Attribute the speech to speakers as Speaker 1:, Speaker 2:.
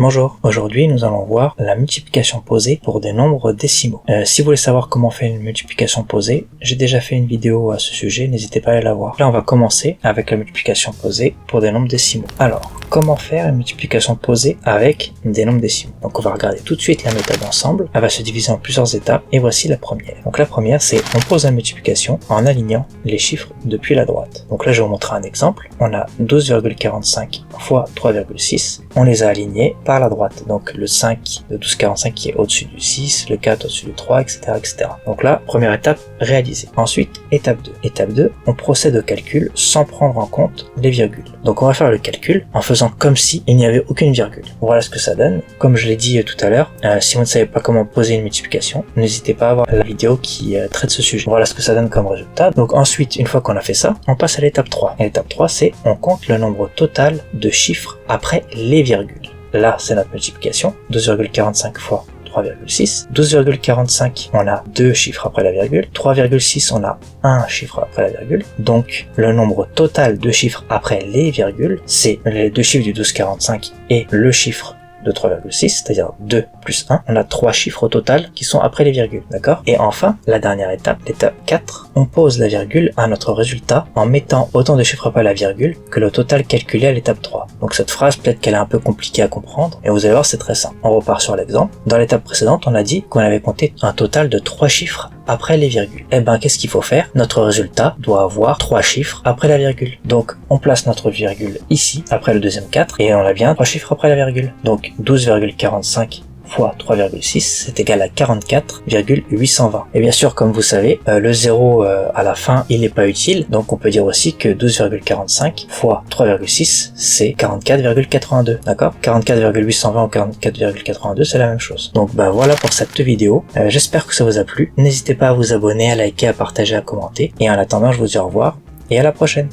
Speaker 1: Bonjour, aujourd'hui nous allons voir la multiplication posée pour des nombres décimaux. Si vous voulez savoir comment faire une multiplication posée, j'ai déjà fait une vidéo à ce sujet, n'hésitez pas à aller la voir. Là on va commencer avec la multiplication posée pour des nombres décimaux. Alors, comment faire une multiplication posée avec des nombres décimaux? Donc on va regarder tout de suite la méthode ensemble, elle va se diviser en plusieurs étapes et voici la première. Donc la première c'est on pose la multiplication en alignant les chiffres depuis la droite. Donc là je vais vous montrer un exemple, on a 12,45 fois 3,6, on les a alignés par la droite, donc le 5 de 12,45 qui est au-dessus du 6, le 4 au-dessus du 3, etc., etc. Donc là, première étape réalisée. Ensuite, étape 2. Étape 2, on procède au calcul sans prendre en compte les virgules. Donc on va faire le calcul en faisant comme si il n'y avait aucune virgule. Voilà ce que ça donne. Comme je l'ai dit tout à l'heure, si vous ne savez pas comment poser une multiplication, n'hésitez pas à voir la vidéo qui traite ce sujet. Voilà ce que ça donne comme résultat. Donc ensuite, une fois qu'on a fait ça, on passe à l'étape 3. Et l'étape 3, c'est on compte le nombre total de chiffres après les virgules. Là, c'est notre multiplication, 12,45 fois 3,6. 12,45, on a deux chiffres après la virgule. 3,6, on a un chiffre après la virgule. Donc, le nombre total de chiffres après les virgules, c'est les deux chiffres du 12,45 et le chiffre de 3,6, c'est-à-dire 2 plus 1, on a 3 chiffres au total qui sont après les virgules, d'accord? Et enfin, la dernière étape, l'étape 4, on pose la virgule à notre résultat en mettant autant de chiffres après la virgule que le total calculé à l'étape 3. Donc cette phrase, peut-être qu'elle est un peu compliquée à comprendre, et vous allez voir, c'est très simple. On repart sur l'exemple. Dans l'étape précédente, on a dit qu'on avait compté un total de 3 chiffres après les virgules. Eh ben, qu'est-ce qu'il faut faire? Notre résultat doit avoir 3 chiffres après la virgule. Donc, on place notre virgule ici, après le deuxième 4, et on a bien 3 chiffres après la virgule. Donc, 12,45 fois 3,6, c'est égal à 44,820. Et bien sûr, comme vous savez, le 0 à la fin, il n'est pas utile, donc on peut dire aussi que 12,45 fois 3,6, c'est 44,82, d'accord? 44,820 ou 44,82, c'est la même chose. Donc ben voilà pour cette vidéo, j'espère que ça vous a plu. N'hésitez pas à vous abonner, à liker, à partager, à commenter, et en attendant, je vous dis au revoir, et à la prochaine.